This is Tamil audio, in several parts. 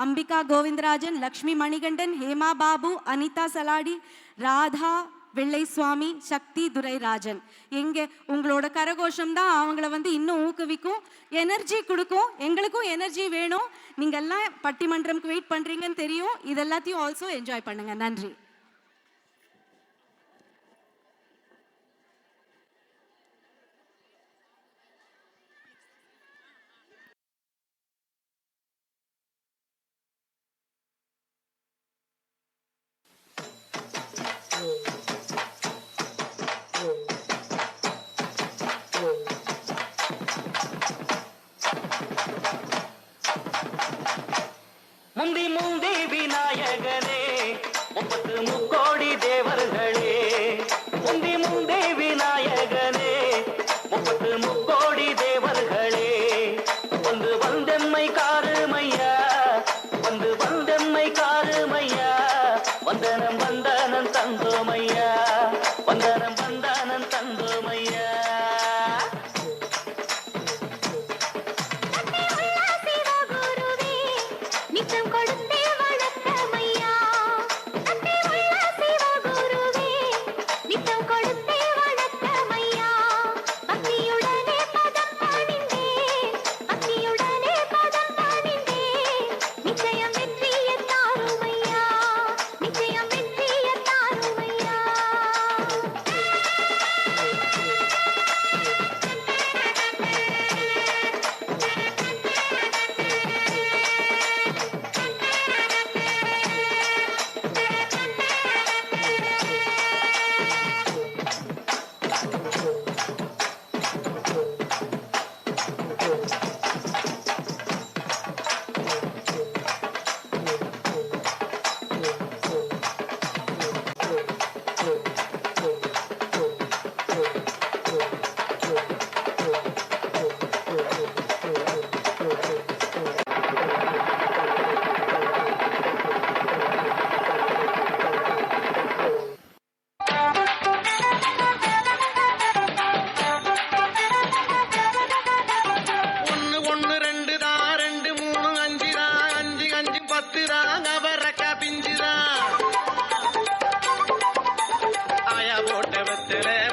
அம்பிகா கோவிந்தராஜன், லக்ஷ்மி மணிகண்டன், ஹேமா பாபு, அனிதா சலாடி, ராதா வெள்ளை சுவாமி, சக்தி துரைராஜன். எங்க உங்களோட கரகோஷம் தான் அவங்கள இன்னும் ஊக்குவிக்கும், எனர்ஜி கொடுக்கும். எங்களுக்கும் எனர்ஜி வேணும். நீங்க எல்லாம் பட்டிமன்றம்க்கு வெயிட் பண்றீங்கன்னு தெரியும். இதெல்லாத்தையும் ஆல்சோ என்ஜாய் பண்ணுங்க. நன்றி. முந்தி முந்தி விநாயகனே, 33 தேவர்களே. முந்தி முந்தி விநாயகனே, 33 தேவர்களே. வந்து வந்தெம்மை காருமையா, வந்து வந்தெம்மை காருமையா. வந்தனம் வந்தனம் தந்தோமையா, வந்தனம் வந்தனம் தந்தோமையா.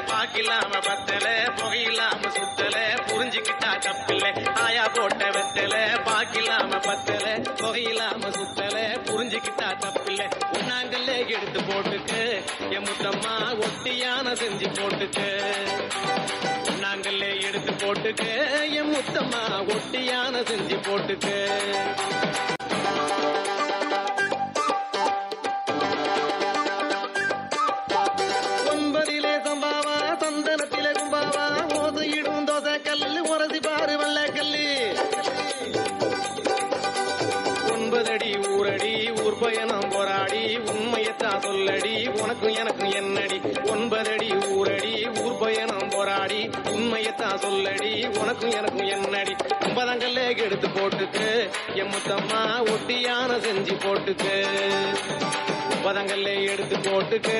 பாக்கில்லாம பத்தல புகையில்லாம சுத்தல புரிஞ்சுக்கிட்டா தப்பில்ல. ஆயா போட்ட வெத்தல பாக்கில்லாம பத்தல புகையில்லாம சுத்தல புரிஞ்சுக்கிட்டா தப்பில்ல. உன்னாங்கல்ல எடுத்து போட்டுக்கு என் முத்தம்மா ஒட்டியான செஞ்சு போட்டுக்கு. உன்னாங்கல்ல எடுத்து போட்டுக்கு என் முத்தம்மா ஒட்டியான செஞ்சு போட்டுக்கு. பயணம் போராடி உண்மையத்தான் சொல்லடி உனக்கும் எனக்கும் என்னடி. 9 அடி ஊரடி ஊர் பயணம் போராடி உண்மையத்தான் சொல்லடி உனக்கும் எனக்கும் என்னடி. 9 எடுத்து போட்டுக்கு என் முத்தம்மா ஒட்டியான செஞ்சு போட்டுக்கு. 9 எடுத்து போட்டுக்கு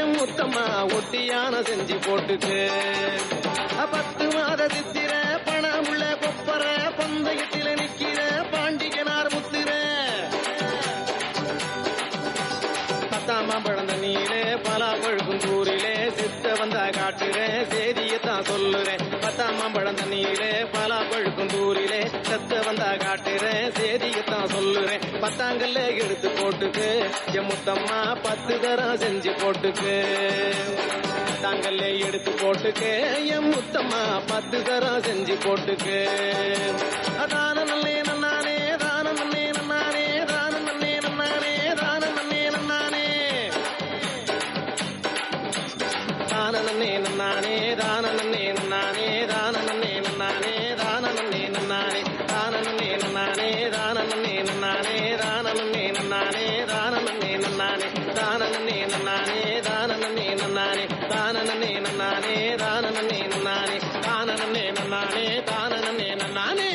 என் முத்தம்மா ஒட்டியான செஞ்சு போட்டுக்கு. 10 மாத சித்திர பணமுள்ள கொப்பர பந்தயத்தில நிக்கிற பாண்டிகனார் முத்திர. பழந்த நீரே பலா பழுக்கும் தூரிலே சித்த வந்தா காட்டுறேன் சேதியத்தான் சொல்லுறேன். 10 பழந்த நீரே பலா பழுக்கும் தூரிலே சத்த வந்தா காட்டுறேன் சேதியத்தான் சொல்லுறேன். 10 எடுத்து போட்டுக்கு என் முத்தம்மா 10 தரம் செஞ்சு போட்டுக்கு. 10 எடுத்து போட்டுக்கு என் முத்தம்மா 10 தரம் செஞ்சு போட்டுக்கு. அதான நல்லே நன்னானே தான நன்னே நன்னானே தான நன்னே நன்னானே தான நன்னே நன்னானே தான நன்னே நன்னானே தான நன்னே நன்னானே தான நன்னே நன்னானே தான நன்னே நன்னானே தான நன்னே நன்னானே தான நன்னே நன்னானே தான நன்னே நன்னானே தான நன்னே நன்னானே தான நன்னே நன்னானே தான நன்னே நன்னானே தான நன்னே நன்னானே தான நன்னே நன்னானே தான நன்னே நன்னானே தான நன்னே நன்னானே.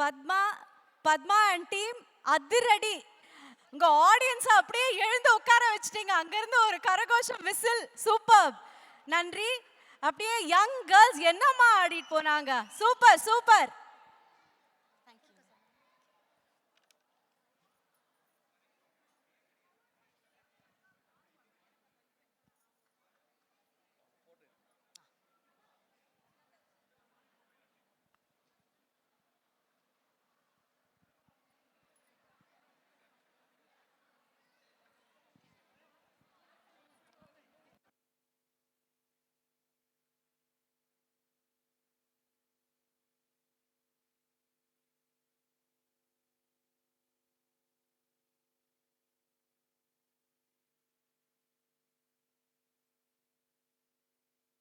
பத்மா பத்மா அண்ட் டீம் அதிரடி. உங்க ஆடியன்ஸ் அப்படியே எழுந்து உட்கார வச்சிட்டீங்க. அங்கிருந்து ஒரு கரகோஷம் விசில். சூப்பர், நன்றி. அப்படியே யங் கேர்ள்ஸ் என்னம்மா ஆடிட்டு போனாங்க. Super super.